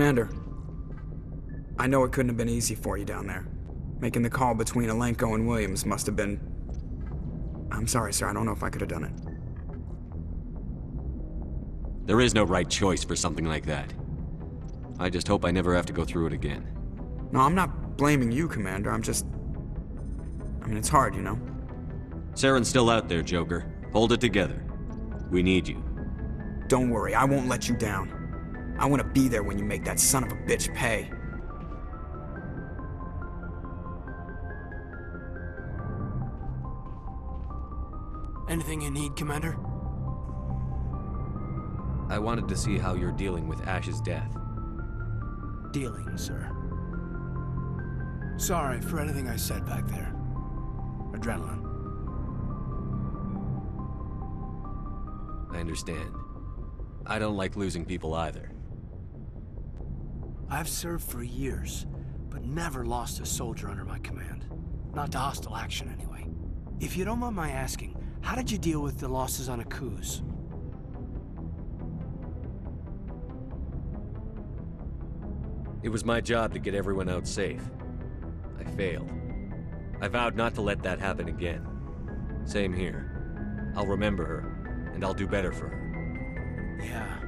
Commander, I know it couldn't have been easy for you down there. Making the call between Alenko and Williams must have been... I'm sorry, sir, I don't know if I could have done it. There is no right choice for something like that. I just hope I never have to go through it again. No, I'm not blaming you, Commander, I mean, it's hard, you know? Saren's still out there, Joker. Hold it together. We need you. Don't worry, I won't let you down. I want to be there when you make that son of a bitch pay. Anything you need, Commander? I wanted to see how you're dealing with Ash's death. Dealing, sir. Sorry for anything I said back there. Adrenaline. I understand. I don't like losing people either. I've served for years, but never lost a soldier under my command. Not to hostile action, anyway. If you don't mind my asking, how did you deal with the losses on Akuz? It was my job to get everyone out safe. I failed. I vowed not to let that happen again. Same here. I'll remember her, and I'll do better for her. Yeah,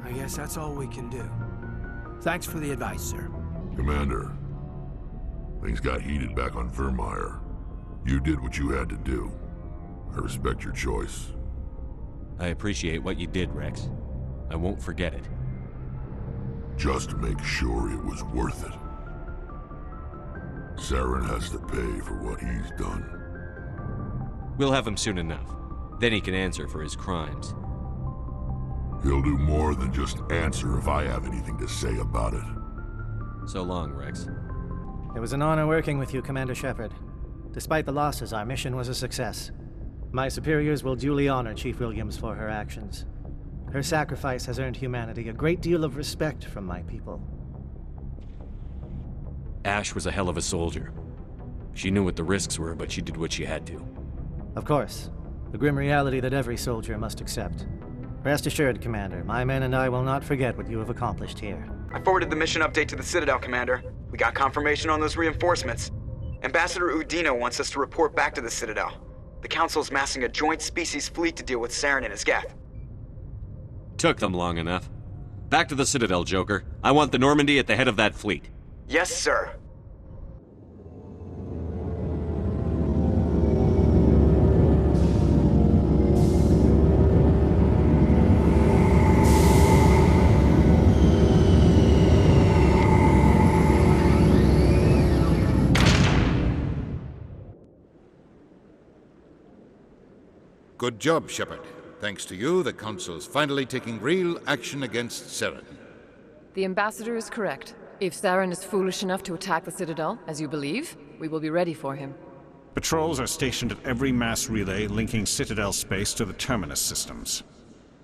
I guess that's all we can do. Thanks for the advice, sir. Commander, things got heated back on Vermeer. You did what you had to do. I respect your choice. I appreciate what you did, Rex. I won't forget it. Just make sure it was worth it. Saren has to pay for what he's done. We'll have him soon enough. Then he can answer for his crimes. He'll do more than just answer if I have anything to say about it. So long, Rex. It was an honor working with you, Commander Shepard. Despite the losses, our mission was a success. My superiors will duly honor Chief Williams for her actions. Her sacrifice has earned humanity a great deal of respect from my people. Ash was a hell of a soldier. She knew what the risks were, but she did what she had to. Of course. The grim reality that every soldier must accept. Rest assured, Commander, my men and I will not forget what you have accomplished here. I forwarded the mission update to the Citadel, Commander. We got confirmation on those reinforcements. Ambassador Udina wants us to report back to the Citadel. The Council's massing a joint species fleet to deal with Saren and his Geth. Took them long enough. Back to the Citadel, Joker. I want the Normandy at the head of that fleet. Yes, sir. Good job, Shepard. Thanks to you, the Council's finally taking real action against Saren. The Ambassador is correct. If Saren is foolish enough to attack the Citadel, as you believe, we will be ready for him. Patrols are stationed at every mass relay linking Citadel space to the Terminus systems.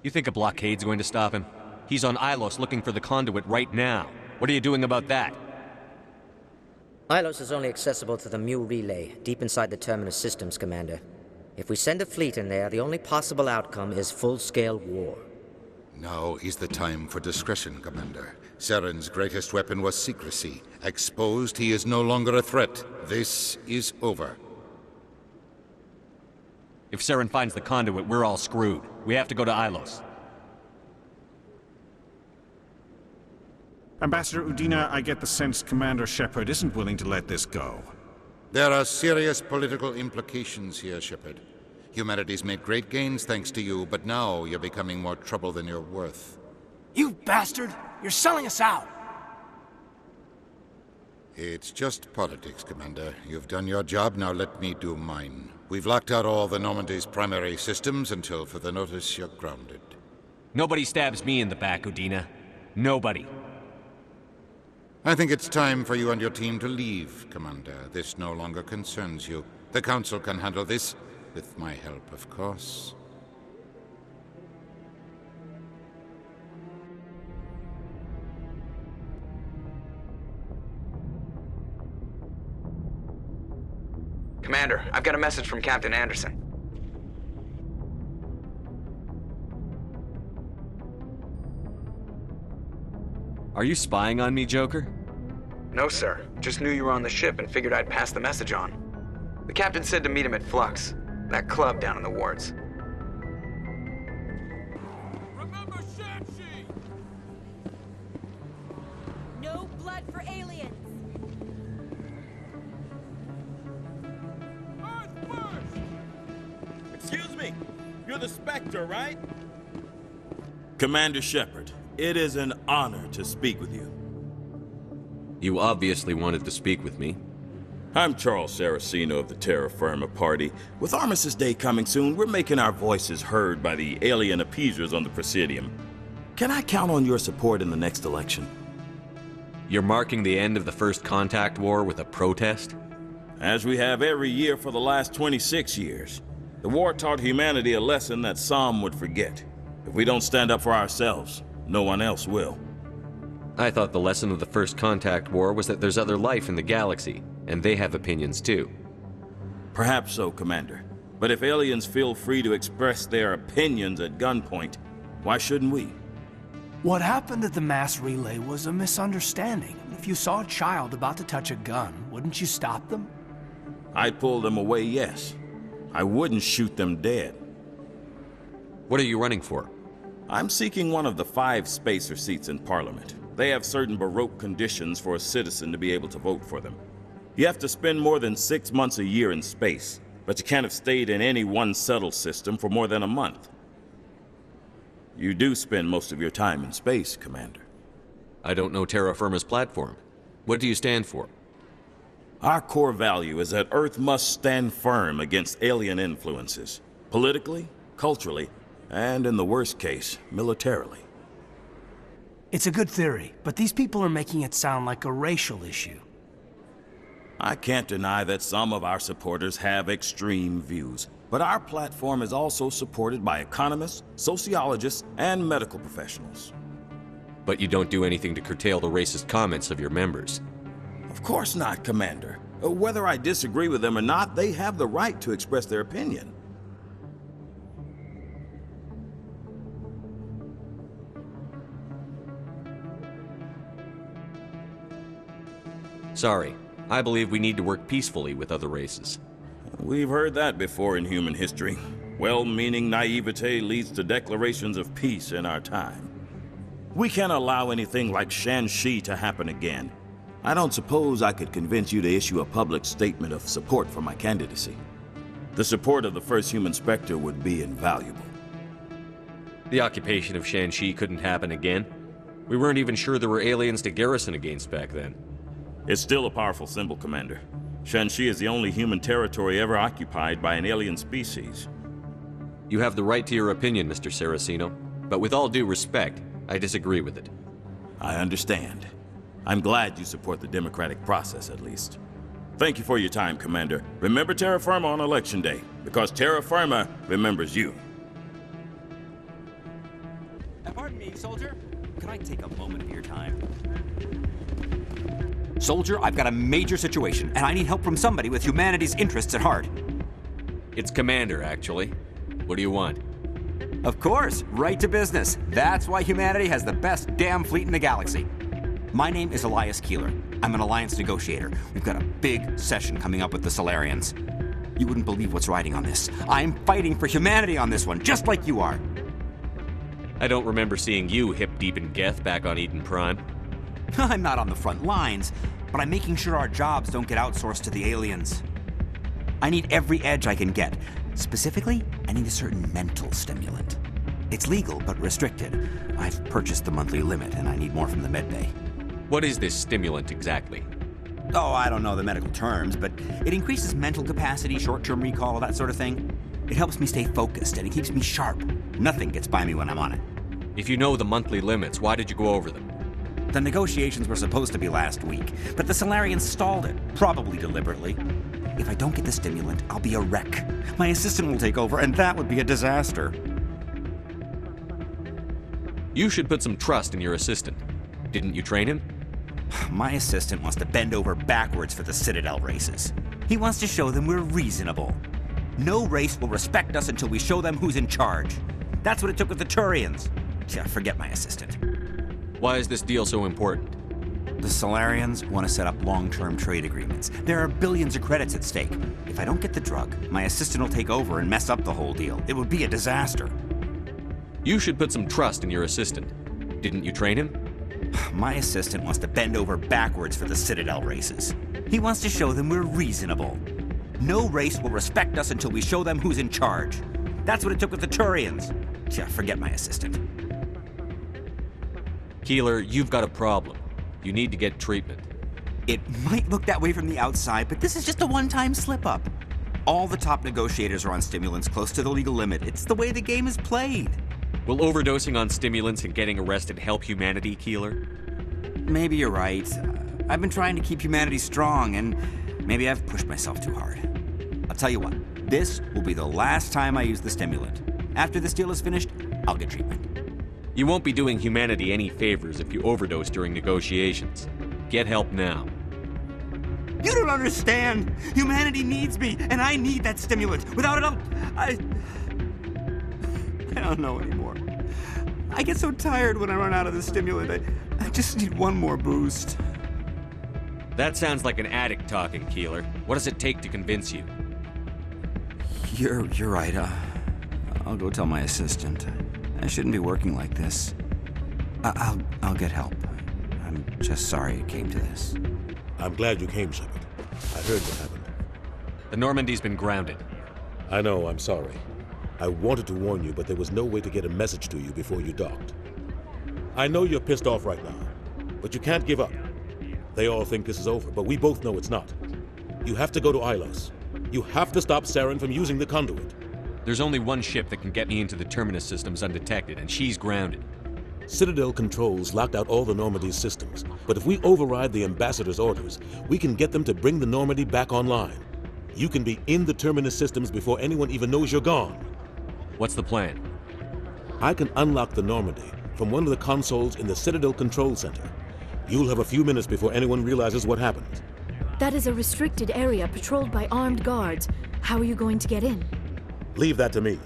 You think a blockade's going to stop him? He's on Ilos looking for the conduit right now. What are you doing about that? Ilos is only accessible to the Mu relay, deep inside the Terminus systems, Commander. If we send a fleet in there, the only possible outcome is full-scale war. Now is the time for discretion, Commander. Saren's greatest weapon was secrecy. Exposed, he is no longer a threat. This is over. If Saren finds the conduit, we're all screwed. We have to go to Ilos. Ambassador Udina, I get the sense Commander Shepard isn't willing to let this go. There are serious political implications here, Shepard. Humanity's made great gains thanks to you, but now you're becoming more trouble than you're worth. You bastard! You're selling us out! It's just politics, Commander. You've done your job, now let me do mine. We've locked out all the Normandy's primary systems until further notice you're grounded. Nobody stabs me in the back, Udina. Nobody. I think it's time for you and your team to leave, Commander. This no longer concerns you. The Council can handle this, with my help, of course. Commander, I've got a message from Captain Anderson. Are you spying on me, Joker? No, sir. Just knew you were on the ship and figured I'd pass the message on. The captain said to meet him at Flux, that club down in the wards. Remember Shang-Chi! No blood for aliens! Earth first! Excuse me, you're the Spectre, right? Commander Shepard, it is an honor to speak with you. You obviously wanted to speak with me. I'm Charles Saraceno of the Terra Firma Party. With Armistice Day coming soon, we're making our voices heard by the alien appeasers on the Presidium. Can I count on your support in the next election? You're marking the end of the First Contact War with a protest? As we have every year for the last 26 years. The war taught humanity a lesson that some would forget. If we don't stand up for ourselves, no one else will. I thought the lesson of the First Contact War was that there's other life in the galaxy, and they have opinions too. Perhaps so, Commander. But if aliens feel free to express their opinions at gunpoint, why shouldn't we? What happened at the mass relay was a misunderstanding. If you saw a child about to touch a gun, wouldn't you stop them? I'd pull them away, yes. I wouldn't shoot them dead. What are you running for? I'm seeking one of the 5 spacer seats in Parliament. They have certain Baroque conditions for a citizen to be able to vote for them. You have to spend more than 6 months a year in space, but you can't have stayed in any one settled system for more than a month. You do spend most of your time in space, Commander. I don't know Terra Firma's platform. What do you stand for? Our core value is that Earth must stand firm against alien influences, politically, culturally, and in the worst case, militarily. It's a good theory, but these people are making it sound like a racial issue. I can't deny that some of our supporters have extreme views, but our platform is also supported by economists, sociologists, and medical professionals. But you don't do anything to curtail the racist comments of your members. Of course not, Commander. Whether I disagree with them or not, they have the right to express their opinion. Sorry. I believe we need to work peacefully with other races. We've heard that before in human history. Well-meaning naivete leads to declarations of peace in our time. We can't allow anything like Shang-Chi to happen again. I don't suppose I could convince you to issue a public statement of support for my candidacy. The support of the first human Spectre would be invaluable. The occupation of Shang-Chi couldn't happen again. We weren't even sure there were aliens to garrison against back then. It's still a powerful symbol, Commander. Shang-Chi is the only human territory ever occupied by an alien species. You have the right to your opinion, Mr. Saraceno, but with all due respect, I disagree with it. I understand. I'm glad you support the democratic process, at least. Thank you for your time, Commander. Remember Terra Firma on Election Day, because Terra Firma remembers you. Pardon me, soldier. Can I take a moment of your time? Soldier, I've got a major situation, and I need help from somebody with humanity's interests at heart. It's Commander, actually. What do you want? Of course, right to business. That's why humanity has the best damn fleet in the galaxy. My name is Elias Keeler. I'm an alliance negotiator. We've got a big session coming up with the Solarians. You wouldn't believe what's riding on this. I'm fighting for humanity on this one, just like you are. I don't remember seeing you hip-deep in Geth back on Eden Prime. I'm not on the front lines, but I'm making sure our jobs don't get outsourced to the aliens. I need every edge I can get. Specifically, I need a certain mental stimulant. It's legal, but restricted. I've purchased the monthly limit, and I need more from the medbay. What is this stimulant exactly? Oh, I don't know the medical terms, but it increases mental capacity, short-term recall, that sort of thing. It helps me stay focused, and it keeps me sharp. Nothing gets by me when I'm on it. If you know the monthly limits, why did you go over them? The negotiations were supposed to be last week, but the Solarians stalled it, probably deliberately. If I don't get the stimulant, I'll be a wreck. My assistant will take over, and that would be a disaster. You should put some trust in your assistant. Didn't you train him? My assistant wants to bend over backwards for the Citadel races. He wants to show them we're reasonable. No race will respect us until we show them who's in charge. That's what it took with the Turians. Yeah, forget my assistant. Why is this deal so important? The Solarians want to set up long-term trade agreements. There are billions of credits at stake. If I don't get the drug, my assistant will take over and mess up the whole deal. It would be a disaster. You should put some trust in your assistant. Didn't you train him? My assistant wants to bend over backwards for the Citadel races. He wants to show them we're reasonable. No race will respect us until we show them who's in charge. That's what it took with the Turians. Yeah, forget my assistant. Keeler, you've got a problem. You need to get treatment. It might look that way from the outside, but this is just a one-time slip-up. All the top negotiators are on stimulants close to the legal limit. It's the way the game is played. Will overdosing on stimulants and getting arrested help humanity, Keeler? Maybe you're right. I've been trying to keep humanity strong, and maybe I've pushed myself too hard. I'll tell you what, this will be the last time I use the stimulant. After this deal is finished, I'll get treatment. You won't be doing humanity any favors if you overdose during negotiations. Get help now. You don't understand! Humanity needs me, and I need that stimulant. Without it, I don't know anymore. I get so tired when I run out of the stimulant. I just need one more boost. That sounds like an addict talking, Keeler. What does it take to convince you? You're right. I'll go tell my assistant. I shouldn't be working like this. I'll get help. I'm just sorry it came to this. I'm glad you came, Shepard. I heard what happened. The Normandy's been grounded. I know, I'm sorry. I wanted to warn you, but there was no way to get a message to you before you docked. I know you're pissed off right now, but you can't give up. They all think this is over, but we both know it's not. You have to go to Ilos. You have to stop Saren from using the conduit. There's only one ship that can get me into the Terminus systems undetected, and she's grounded. Citadel controls locked out all the Normandy's systems, but if we override the Ambassador's orders, we can get them to bring the Normandy back online. You can be in the Terminus systems before anyone even knows you're gone. What's the plan? I can unlock the Normandy from one of the consoles in the Citadel Control Center. You'll have a few minutes before anyone realizes what happened. That is a restricted area patrolled by armed guards. How are you going to get in? Leave that to me.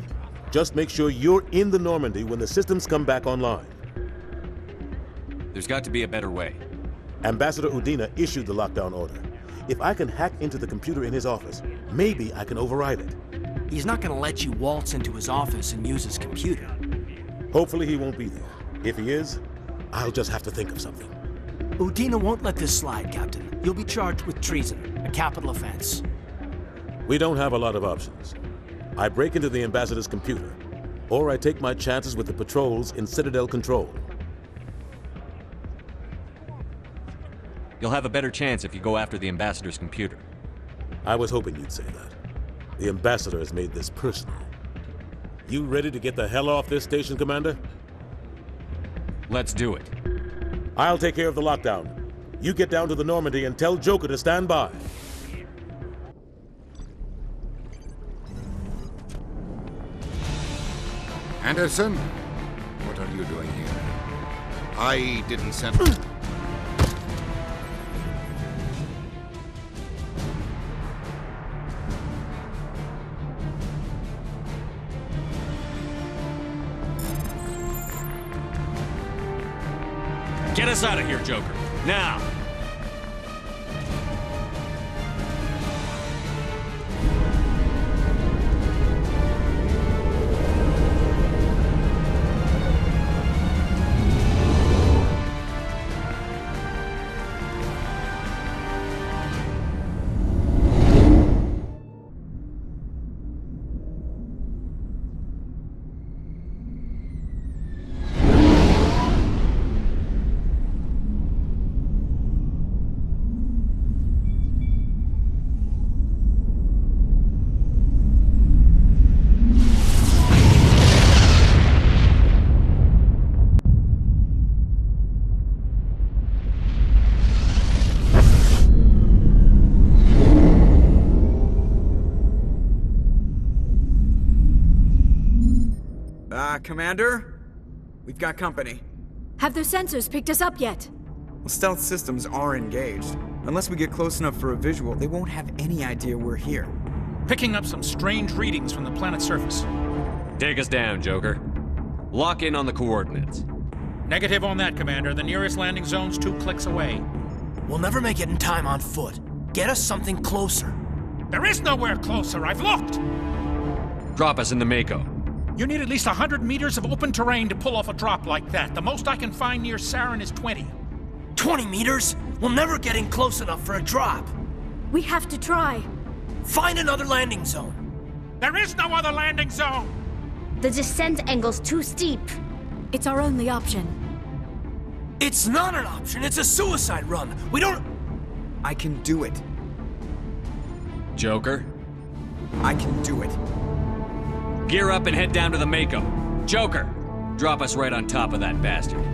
Just make sure you're in the Normandy when the systems come back online. There's got to be a better way. Ambassador Udina issued the lockdown order. If I can hack into the computer in his office, maybe I can override it. He's not gonna let you waltz into his office and use his computer. Hopefully he won't be there. If he is, I'll just have to think of something. Udina won't let this slide, Captain. You'll be charged with treason, a capital offense. We don't have a lot of options. I break into the Ambassador's computer, or I take my chances with the patrols in Citadel Control. You'll have a better chance if you go after the Ambassador's computer. I was hoping you'd say that. The Ambassador has made this personal. You ready to get the hell off this station, Commander? Let's do it. I'll take care of the lockdown. You get down to the Normandy and tell Joker to stand by. Anderson? What are you doing here? I didn't send... Get us out of here, Joker. Now! Commander? We've got company. Have their sensors picked us up yet? Well, stealth systems are engaged. Unless we get close enough for a visual, they won't have any idea we're here. Picking up some strange readings from the planet's surface. Take us down, Joker. Lock in on the coordinates. Negative on that, Commander. The nearest landing zone's 2 clicks away. We'll never make it in time on foot. Get us something closer. There is nowhere closer. I've looked. Drop us in the Mako. You need at least 100 meters of open terrain to pull off a drop like that. The most I can find near Saren is 20. 20 meters? We'll never get in close enough for a drop. We have to try. Find another landing zone. There is no other landing zone! The descent angle's too steep. It's our only option. It's not an option. It's a suicide run. We don't... I can do it. Joker? I can do it. Gear up and head down to the Mako. Joker, drop us right on top of that bastard.